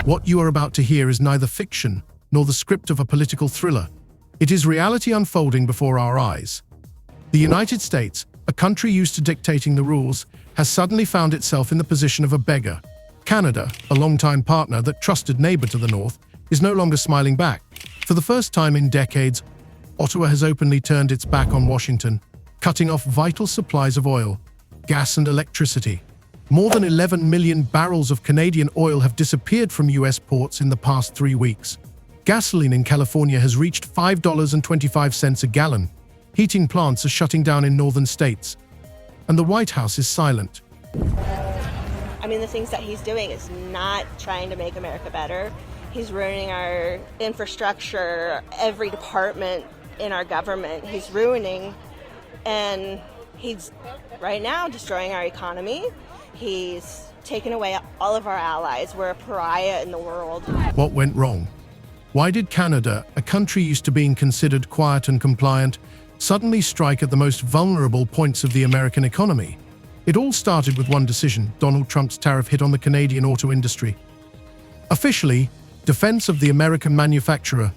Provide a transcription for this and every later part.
What you are about to hear is neither fiction nor the script of a political thriller. It is reality unfolding before our eyes. The United States, a country used to dictating the rules, has suddenly found itself in the position of a beggar. Canada, a longtime partner that trusted neighbor to the north, is no longer smiling back. For the first time in decades, Ottawa has openly turned its back on Washington, cutting off vital supplies of oil, gas and electricity. More than 11 million barrels of Canadian oil have disappeared from U.S. ports in the past 3 weeks. Gasoline in California has reached $5.25 a gallon. Heating plants are shutting down in northern states. And the White House is silent. I mean, the things that he's doing is not trying to make America better. He's ruining our infrastructure, every department in our government. He's ruining, and he's right now destroying our economy. He's taken away all of our allies. We're a pariah in the world. What went wrong? Why did Canada, a country used to being considered quiet and compliant, suddenly strike at the most vulnerable points of the American economy? It all started with one decision: Donald Trump's tariff hit on the Canadian auto industry. Officially, defense of the American manufacturer.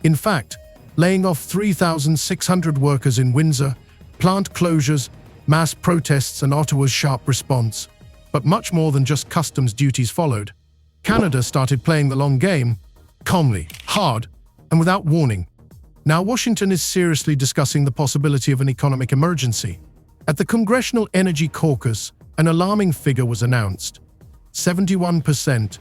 In fact, laying off 3,600 workers in Windsor, plant closures, mass protests, and Ottawa's sharp response. But much more than just customs duties followed. Canada started playing the long game, calmly, hard, and without warning. Now Washington is seriously discussing the possibility of an economic emergency. At the Congressional Energy Caucus, an alarming figure was announced: 71%.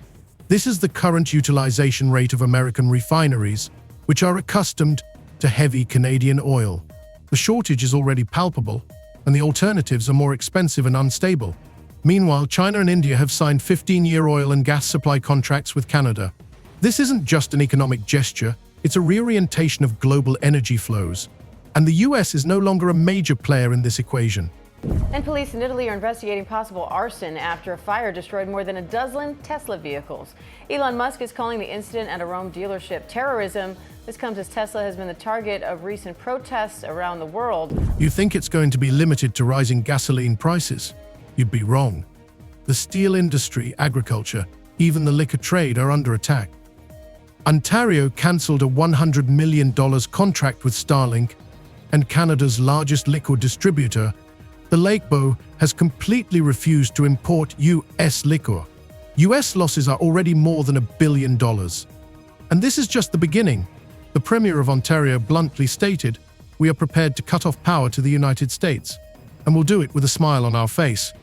This is the current utilization rate of American refineries, which are accustomed to heavy Canadian oil. The shortage is already palpable, and the alternatives are more expensive and unstable. Meanwhile, China and India have signed 15-year oil and gas supply contracts with Canada. This isn't just an economic gesture, it's a reorientation of global energy flows. And the US is no longer a major player in this equation. And police in Italy are investigating possible arson after a fire destroyed more than a dozen Tesla vehicles. Elon Musk is calling the incident at a Rome dealership terrorism. This comes as Tesla has been the target of recent protests around the world. You think it's going to be limited to rising gasoline prices? You'd be wrong. The steel industry, agriculture, even the liquor trade are under attack. Ontario cancelled a $100 million contract with Starlink, and Canada's largest liquor distributor, the Lakebo, has completely refused to import U.S. liquor. U.S. losses are already more than $1 billion. And this is just the beginning. The Premier of Ontario bluntly stated, "We are prepared to cut off power to the United States, and we'll do it with a smile on our face."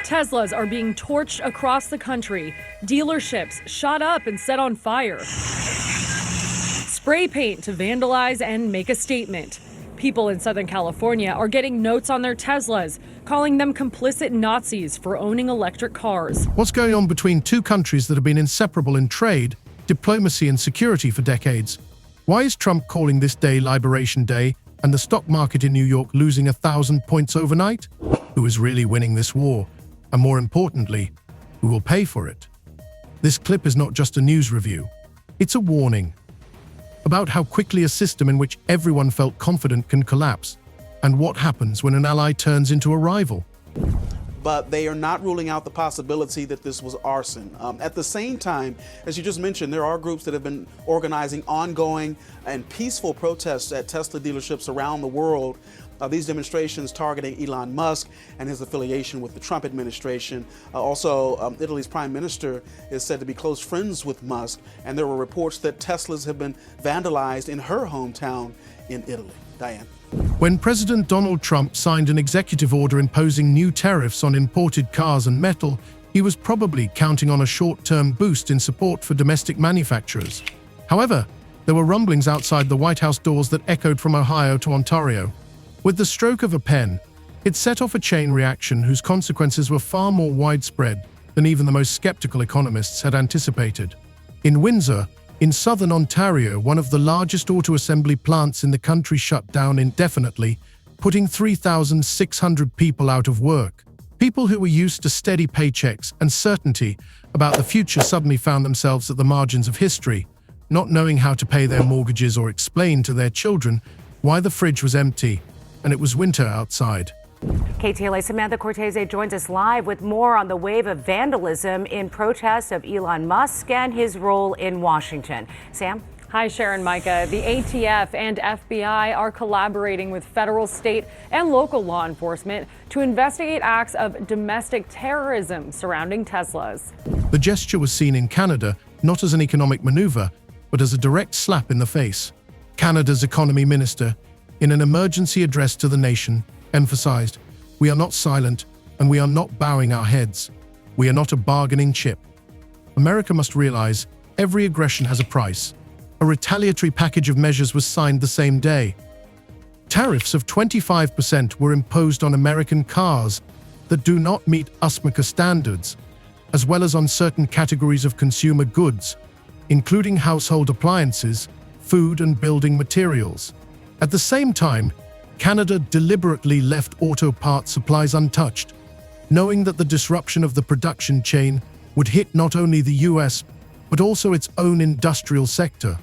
Teslas are being torched across the country. Dealerships shot up and set on fire. Spray paint to vandalize and make a statement. People in Southern California are getting notes on their Teslas, calling them complicit Nazis for owning electric cars. What's going on between two countries that have been inseparable in trade, diplomacy, and security for decades? Why is Trump calling this day Liberation Day and the stock market in New York losing 1,000 points overnight? Who is really winning this war? And more importantly, who will pay for it? This clip is not just a news review. It's a warning about how quickly a system in which everyone felt confident can collapse, and what happens when an ally turns into a rival. But they are not ruling out the possibility that this was arson. At the same time, as you just mentioned, there are groups that have been organizing ongoing and peaceful protests at Tesla dealerships around the world. These demonstrations targeting Elon Musk and his affiliation with the Trump administration. Italy's prime minister is said to be close friends with Musk, and there were reports that Teslas have been vandalized in her hometown in Italy. Diane. When President Donald Trump signed an executive order imposing new tariffs on imported cars and metal, he was probably counting on a short-term boost in support for domestic manufacturers. However, there were rumblings outside the White House doors that echoed from Ohio to Ontario. With the stroke of a pen, it set off a chain reaction whose consequences were far more widespread than even the most skeptical economists had anticipated. In Windsor, in southern Ontario, one of the largest auto assembly plants in the country shut down indefinitely, putting 3,600 people out of work. People who were used to steady paychecks and certainty about the future suddenly found themselves at the margins of history, not knowing how to pay their mortgages or explain to their children why the fridge was empty and it was winter outside. KTLA Samantha Cortese joins us live with more on the wave of vandalism in protest of Elon Musk and his role in Washington. Sam? Hi, Sharon, Micah. The ATF and FBI are collaborating with federal, state, and local law enforcement to investigate acts of domestic terrorism surrounding Teslas. The gesture was seen in Canada not as an economic maneuver, but as a direct slap in the face. Canada's economy minister, in an emergency address to the nation, emphasized, "We are not silent and we are not bowing our heads. We are not a bargaining chip." America must realize every aggression has a price. A retaliatory package of measures was signed the same day. Tariffs of 25% were imposed on American cars that do not meet USMCA standards, as well as on certain categories of consumer goods, including household appliances, food and building materials. At the same time, Canada deliberately left auto parts supplies untouched, knowing that the disruption of the production chain would hit not only the US, but also its own industrial sector.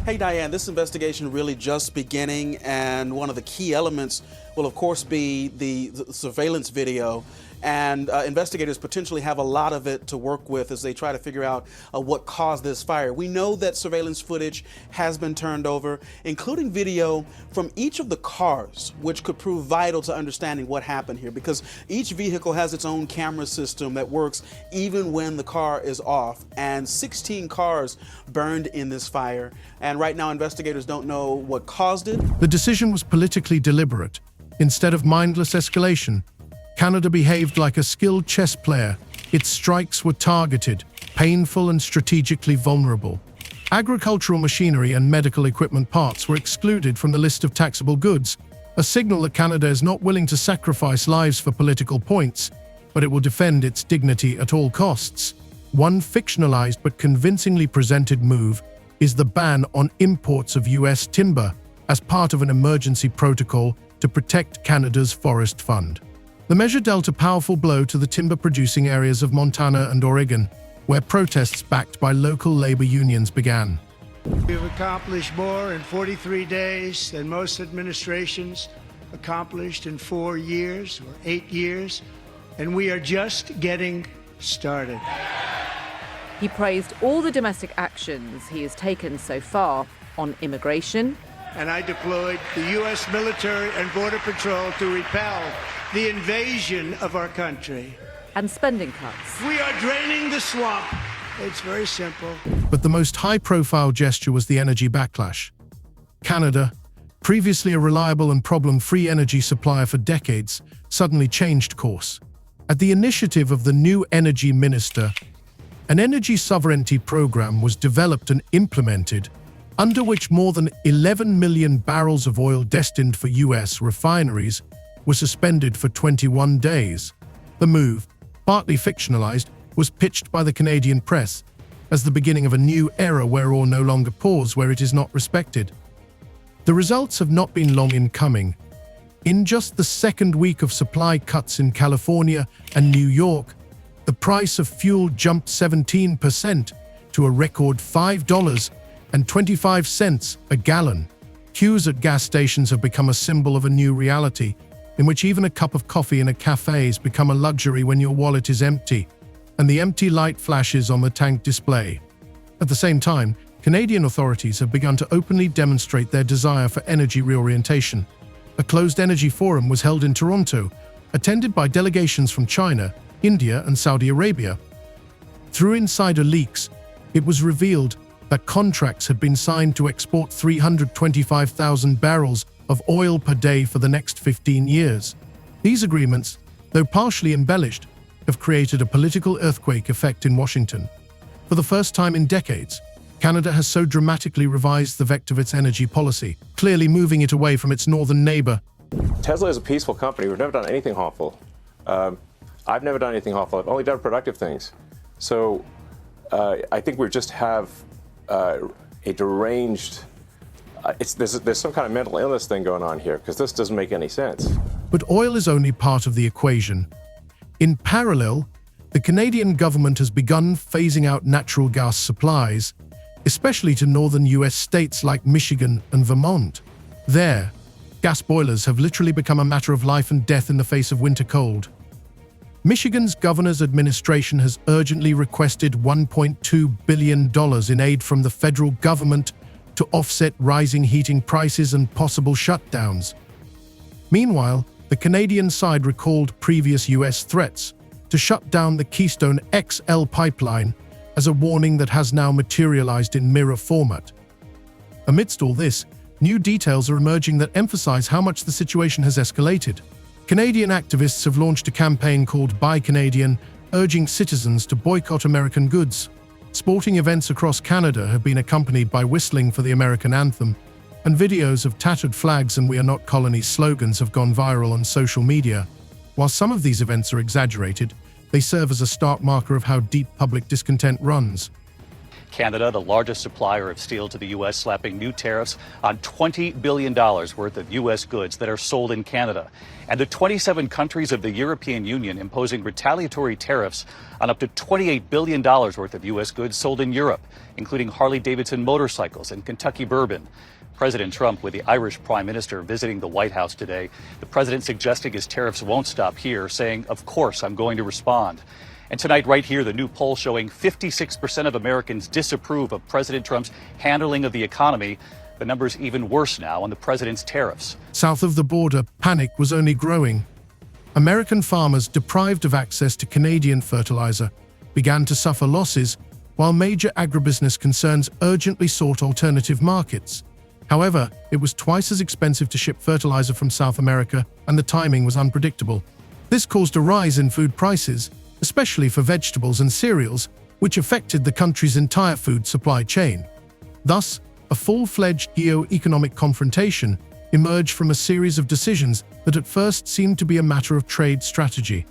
Hey Diane, this investigation really just beginning, and one of the key elements will of course be the surveillance video, and investigators potentially have a lot of it to work with as they try to figure out what caused this fire. We know that surveillance footage has been turned over, including video from each of the cars, which could prove vital to understanding what happened here, because each vehicle has its own camera system that works even when the car is off, and 16 cars burned in this fire, and right now investigators don't know what caused it. The decision was politically deliberate. Instead of mindless escalation, Canada behaved like a skilled chess player. Its strikes were targeted, painful and strategically vulnerable. Agricultural machinery and medical equipment parts were excluded from the list of taxable goods, a signal that Canada is not willing to sacrifice lives for political points, but it will defend its dignity at all costs. One fictionalized but convincingly presented move is the ban on imports of US timber as part of an emergency protocol to protect Canada's forest fund. The measure dealt a powerful blow to the timber-producing areas of Montana and Oregon, where protests backed by local labor unions began. We've accomplished more in 43 days than most administrations accomplished in 4 years or 8 years, and we are just getting started. He praised all the domestic actions he has taken so far on immigration. And I deployed the U.S. military and Border Patrol to repel the invasion of our country. And spending cuts. We are draining the swamp. It's very simple. But the most high-profile gesture was the energy backlash. Canada, previously a reliable and problem-free energy supplier for decades, suddenly changed course. At the initiative of the new energy minister, an energy sovereignty program was developed and implemented, under which more than 11 million barrels of oil destined for U.S. refineries were suspended for 21 days. The move, partly fictionalized, was pitched by the Canadian press as the beginning of a new era where oil no longer pours where it is not respected. The results have not been long in coming. In just the second week of supply cuts in California and New York, the price of fuel jumped 17% to a record $5.25 a gallon. Queues at gas stations have become a symbol of a new reality, in which even a cup of coffee in a cafe has become a luxury when your wallet is empty, and the empty light flashes on the tank display. At the same time, Canadian authorities have begun to openly demonstrate their desire for energy reorientation. A closed energy forum was held in Toronto, attended by delegations from China, India, and Saudi Arabia. Through insider leaks, it was revealed that contracts had been signed to export 325,000 barrels of oil per day for the next 15 years. These agreements, though partially embellished, have created a political earthquake effect in Washington. For the first time in decades, Canada has so dramatically revised the vector of its energy policy, clearly moving it away from its northern neighbor. Tesla is a peaceful company. We've never done anything harmful. I've never done anything harmful. I've only done productive things. So I think we just have a deranged, there's some kind of mental illness thing going on here, because this doesn't make any sense. But oil is only part of the equation. In parallel, the Canadian government has begun phasing out natural gas supplies, especially to northern US states like Michigan and Vermont. There, gas boilers have literally become a matter of life and death in the face of winter cold. Michigan's governor's administration has urgently requested $1.2 billion in aid from the federal government to offset rising heating prices and possible shutdowns. Meanwhile, the Canadian side recalled previous U.S. threats to shut down the Keystone XL pipeline as a warning that has now materialized in mirror format. Amidst all this, new details are emerging that emphasize how much the situation has escalated. Canadian activists have launched a campaign called Buy Canadian, urging citizens to boycott American goods. Sporting events across Canada have been accompanied by whistling for the American anthem, and videos of tattered flags and "We are not colonies" slogans have gone viral on social media. While some of these events are exaggerated, they serve as a stark marker of how deep public discontent runs. Canada, the largest supplier of steel to the U.S., slapping new tariffs on $20 billion worth of U.S. goods that are sold in Canada. And the 27 countries of the European Union imposing retaliatory tariffs on up to $28 billion worth of U.S. goods sold in Europe, including Harley-Davidson motorcycles and Kentucky bourbon. President Trump with the Irish Prime Minister visiting the White House today. The president suggesting his tariffs won't stop here, saying, "Of course, I'm going to respond." And tonight, right here, the new poll showing 56% of Americans disapprove of President Trump's handling of the economy. The number's even worse now on the president's tariffs. South of the border, panic was only growing. American farmers, deprived of access to Canadian fertilizer, began to suffer losses, while major agribusiness concerns urgently sought alternative markets. However, it was twice as expensive to ship fertilizer from South America, and the timing was unpredictable. This caused a rise in food prices, especially for vegetables and cereals, which affected the country's entire food supply chain. Thus, a full-fledged geo-economic confrontation emerged from a series of decisions that at first seemed to be a matter of trade strategy.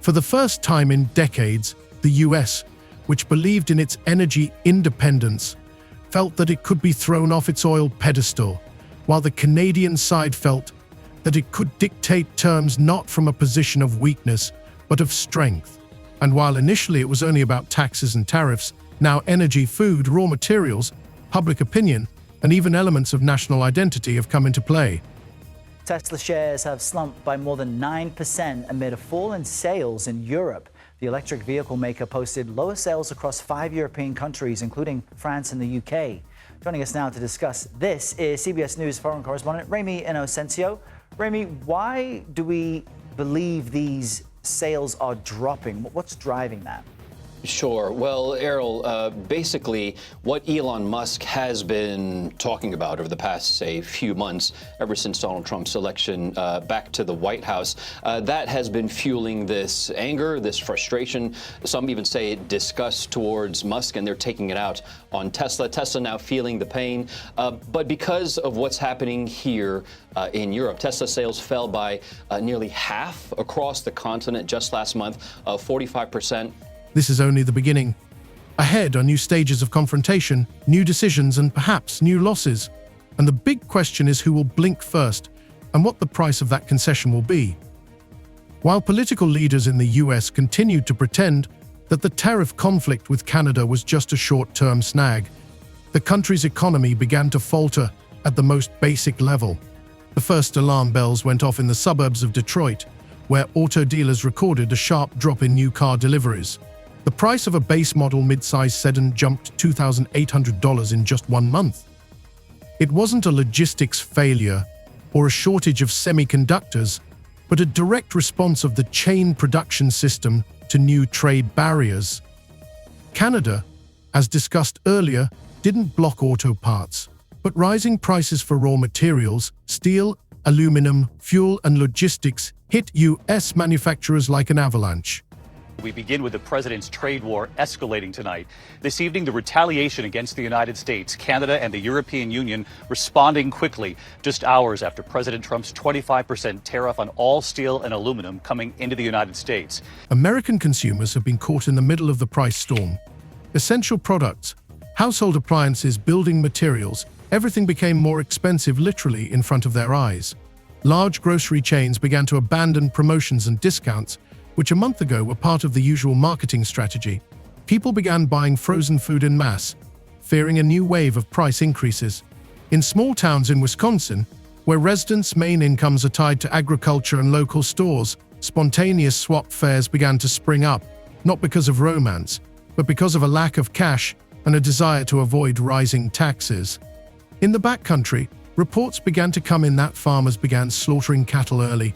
For the first time in decades, the US, which believed in its energy independence, felt that it could be thrown off its oil pedestal, while the Canadian side felt that it could dictate terms not from a position of weakness, but of strength. And while initially it was only about taxes and tariffs, now energy, food, raw materials, public opinion, and even elements of national identity have come into play. Tesla shares have slumped by more than 9% amid a fall in sales in Europe. The electric vehicle maker posted lower sales across 5 European countries, including France and the UK. Joining us now to discuss this is CBS News foreign correspondent Remi Inocencio. Remi, why do we believe these sales are dropping? What's driving that? Sure. Well, Errol, basically what Elon Musk has been talking about over the past, say, few months, ever since Donald Trump's election back to the White House, that has been fueling this anger, this frustration, some even say disgust towards Musk, and they're taking it out on Tesla. Tesla now feeling the pain. But because of what's happening here in Europe, Tesla sales fell by nearly half across the continent just last month, 45%. This is only the beginning. Ahead are new stages of confrontation, new decisions, and perhaps new losses. And the big question is who will blink first, and what the price of that concession will be. While political leaders in the US continued to pretend that the tariff conflict with Canada was just a short-term snag, the country's economy began to falter at the most basic level. The first alarm bells went off in the suburbs of Detroit, where auto dealers recorded a sharp drop in new car deliveries. The price of a base model mid-size sedan jumped $2,800 in just 1 month. It wasn't a logistics failure or a shortage of semiconductors, but a direct response of the chain production system to new trade barriers. Canada, as discussed earlier, didn't block auto parts, but rising prices for raw materials, steel, aluminum, fuel, and logistics hit U.S. manufacturers like an avalanche. We begin with the president's trade war escalating tonight. This evening, the retaliation against the United States, Canada, and the European Union responding quickly, just hours after President Trump's 25% tariff on all steel and aluminum coming into the United States. American consumers have been caught in the middle of the price storm. Essential products, household appliances, building materials, everything became more expensive literally in front of their eyes. Large grocery chains began to abandon promotions and discounts, which a month ago were part of the usual marketing strategy. People began buying frozen food en masse, fearing a new wave of price increases. In small towns in Wisconsin, Where residents' main incomes are tied to agriculture and local stores, spontaneous swap fairs began to spring up, not because of romance, but because of a lack of cash and a desire to avoid rising taxes. In the backcountry, reports began to come in that farmers began slaughtering cattle early,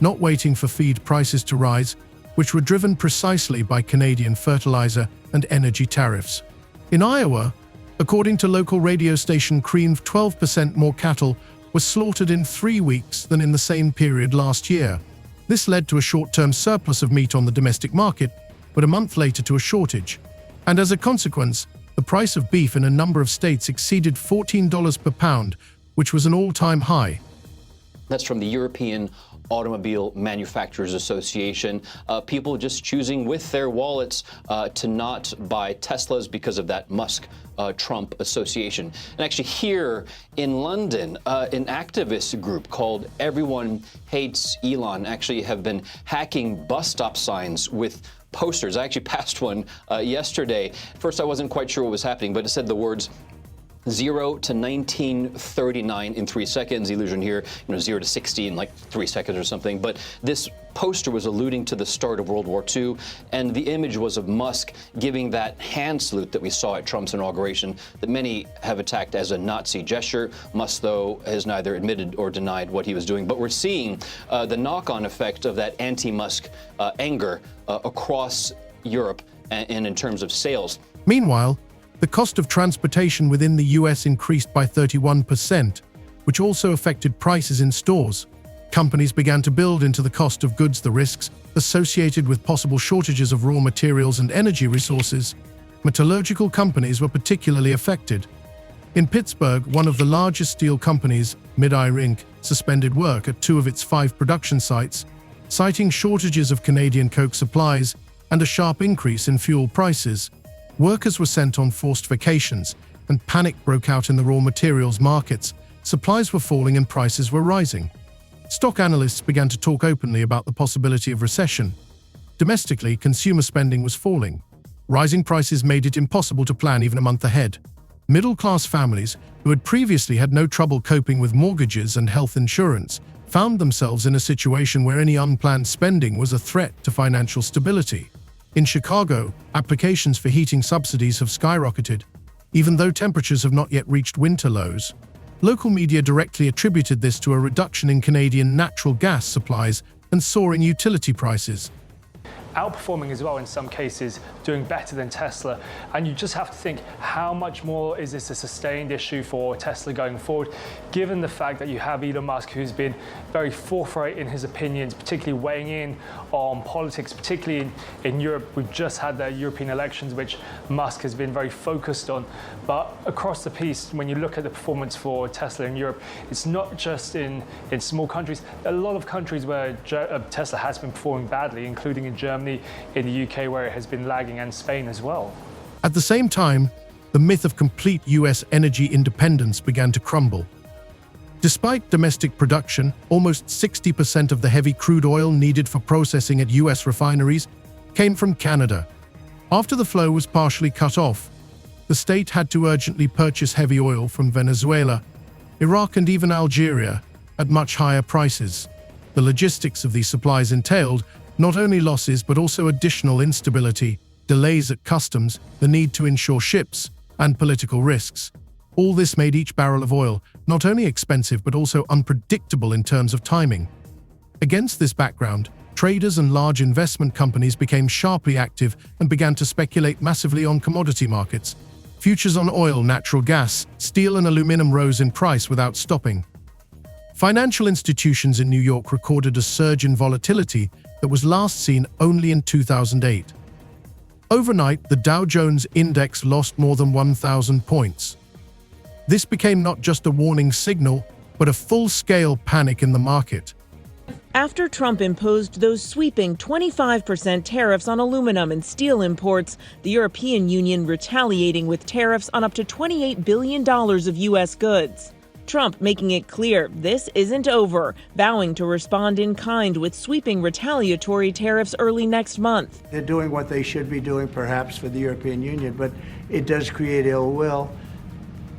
not waiting for feed prices to rise, which were driven precisely by Canadian fertilizer and energy tariffs. In Iowa, according to local radio station Cream, 12% more cattle were slaughtered in 3 weeks than in the same period last year. This led to a short-term surplus of meat on the domestic market, but a month later to a shortage. And as a consequence, the price of beef in a number of states exceeded $14 per pound, which was an all-time high. That's from the European Automobile Manufacturers Association. People just choosing with their wallets to not buy Teslas because of that Musk-Trump association. And actually here in London, an activist group called Everyone Hates Elon actually have been hacking bus stop signs with posters. I actually passed one yesterday. First, I wasn't quite sure what was happening, but it said the words 0 to 1939 in 3 seconds. Illusion here, 0 to 60 in like 3 seconds or something. But this poster was alluding to the start of World War II, and the image was of Musk giving that hand salute that we saw at Trump's inauguration that many have attacked as a Nazi gesture. Musk, though, has neither admitted or denied what he was doing. But we're seeing the knock-on effect of that anti-Musk anger across Europe and in terms of sales. Meanwhile, the cost of transportation within the US increased by 31%, which also affected prices in stores. Companies began to build into the cost of goods the risks associated with possible shortages of raw materials and energy resources. Metallurgical companies were particularly affected. In Pittsburgh, one of the largest steel companies, Mid-Eye Inc., suspended work at 2 of its 5 production sites, citing shortages of Canadian coke supplies and a sharp increase in fuel prices. Workers were sent on forced vacations, and panic broke out in the raw materials markets. Supplies were falling and prices were rising. Stock analysts began to talk openly about the possibility of recession. Domestically, consumer spending was falling. Rising prices made it impossible to plan even a month ahead. Middle-class families, who had previously had no trouble coping with mortgages and health insurance, found themselves in a situation where any unplanned spending was a threat to financial stability. In Chicago, applications for heating subsidies have skyrocketed, even though temperatures have not yet reached winter lows. Local media directly attributed this to a reduction in Canadian natural gas supplies and soaring utility prices. Outperforming as well in some cases, doing better than Tesla. And you just have to think, how much more is this a sustained issue for Tesla going forward, given the fact that you have Elon Musk, who's been very forthright in his opinions, particularly weighing in on politics, particularly in Europe. We've just had the European elections, which Musk has been very focused on. But across the piece, when you look at the performance for Tesla in Europe, it's not just in small countries. There are a lot of countries where Tesla has been performing badly, including in Germany, in the UK, where it has been lagging, and Spain as well. At the same time, the myth of complete US energy independence began to crumble. Despite domestic production, almost 60% of the heavy crude oil needed for processing at US refineries came from Canada. After the flow was partially cut off, the state had to urgently purchase heavy oil from Venezuela, Iraq, and even Algeria at much higher prices. The logistics of these supplies entailed not only losses but also additional instability, delays at customs, the need to insure ships, and political risks. All this made each barrel of oil not only expensive but also unpredictable in terms of timing. Against this background, traders and large investment companies became sharply active and began to speculate massively on commodity markets. Futures on oil, natural gas, steel, and aluminum rose in price without stopping. Financial institutions in New York recorded a surge in volatility that was last seen only in 2008. Overnight, the Dow Jones Index lost more than 1,000 points. This became not just a warning signal, but a full-scale panic in the market. After Trump imposed those sweeping 25% tariffs on aluminum and steel imports, the European Union retaliating with tariffs on up to $28 billion of U.S. goods. Trump making it clear this isn't over, vowing to respond in kind with sweeping retaliatory tariffs early next month. They're doing what they should be doing, perhaps, for the European Union, but it does create ill will.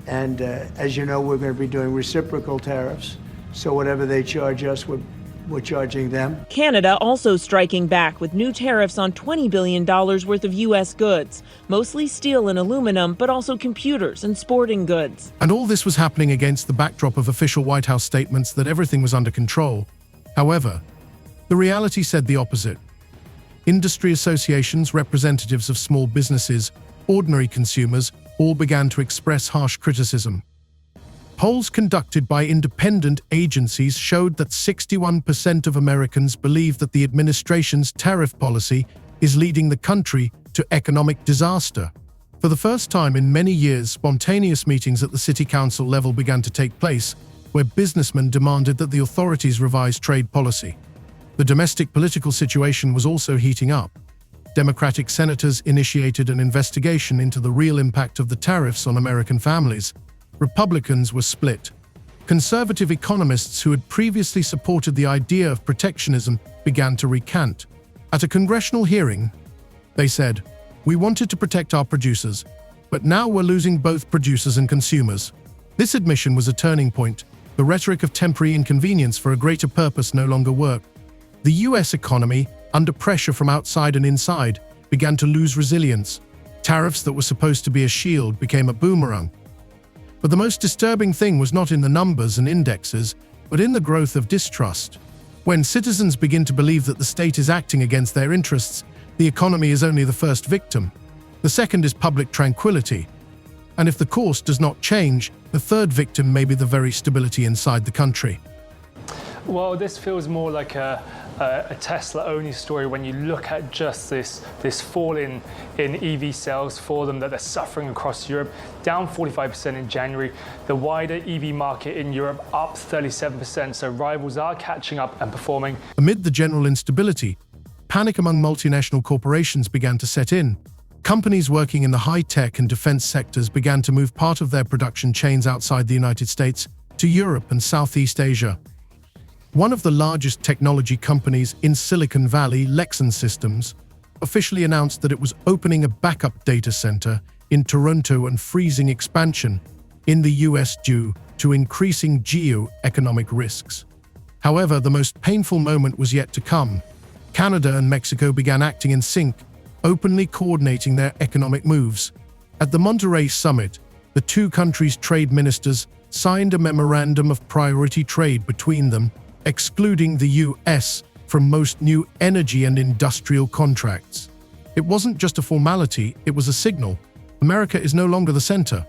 And as you know, we're going to be doing reciprocal tariffs So whatever they charge us, we're charging them. Canada also striking back with new tariffs on $20 billion worth of U.S. goods, mostly steel and aluminum, but also computers and sporting goods. And all this was happening against the backdrop of official White House statements that everything was under control. However, the reality said the opposite. Industry associations, representatives of small businesses, ordinary consumers, all began to express harsh criticism. Polls conducted by independent agencies showed that 61% of Americans believe that the administration's tariff policy is leading the country to economic disaster. For the first time in many years, spontaneous meetings at the city council level began to take place, where businessmen demanded that the authorities revise trade policy. The domestic political situation was also heating up. Democratic senators initiated an investigation into the real impact of the tariffs on American families. Republicans were split. Conservative economists who had previously supported the idea of protectionism began to recant. At a congressional hearing, they said, "We wanted to protect our producers, but now we're losing both producers and consumers." This admission was a turning point. The rhetoric of temporary inconvenience for a greater purpose no longer worked. The U.S. economy, under pressure from outside and inside, began to lose resilience. Tariffs that were supposed to be a shield became a boomerang. But the most disturbing thing was not in the numbers and indexes, but in the growth of distrust. When citizens begin to believe that the state is acting against their interests, the economy is only the first victim. The second is public tranquility. And if the course does not change, the third victim may be the very stability inside the country. Well, this feels more like a Tesla-only story when you look at just this fall in EV sales for them that they're suffering across Europe, down 45% in January. The wider EV market in Europe up 37%, so rivals are catching up and performing. Amid the general instability, panic among multinational corporations began to set in. Companies working in the high-tech and defense sectors began to move part of their production chains outside the United States to Europe and Southeast Asia. One of the largest technology companies in Silicon Valley, Lexon Systems, officially announced that it was opening a backup data center in Toronto and freezing expansion in the US due to increasing geo-economic risks. However, the most painful moment was yet to come. Canada and Mexico began acting in sync, openly coordinating their economic moves. At the Monterrey summit, the two countries' trade ministers signed a memorandum of priority trade between them, excluding the U.S. from most new energy and industrial contracts. It wasn't just a formality, it was a signal. America is no longer the center.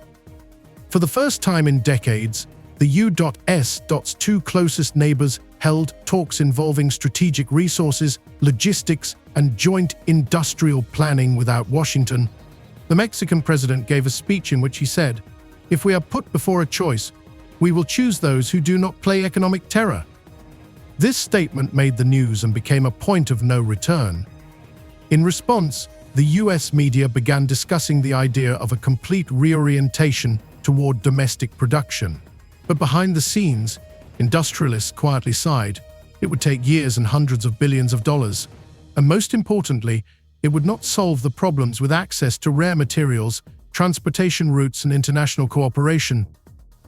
For the first time in decades, the U.S.'s two closest neighbors held talks involving strategic resources, logistics, and joint industrial planning without Washington. The Mexican president gave a speech in which he said, "If we are put before a choice, we will choose those who do not play economic terror." This statement made the news and became a point of no return. In response, the US media began discussing the idea of a complete reorientation toward domestic production. But behind the scenes, industrialists quietly sighed. It would take years and hundreds of billions of dollars. And most importantly, it would not solve the problems with access to rare materials, transportation routes, and international cooperation.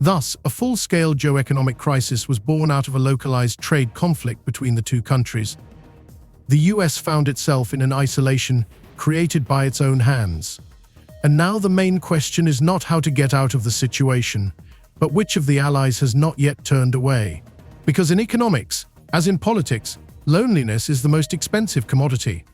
Thus, a full-scale geo-economic crisis was born out of a localized trade conflict between the two countries. The US found itself in an isolation created by its own hands. And now the main question is not how to get out of the situation, but which of the allies has not yet turned away. Because in economics, as in politics, loneliness is the most expensive commodity.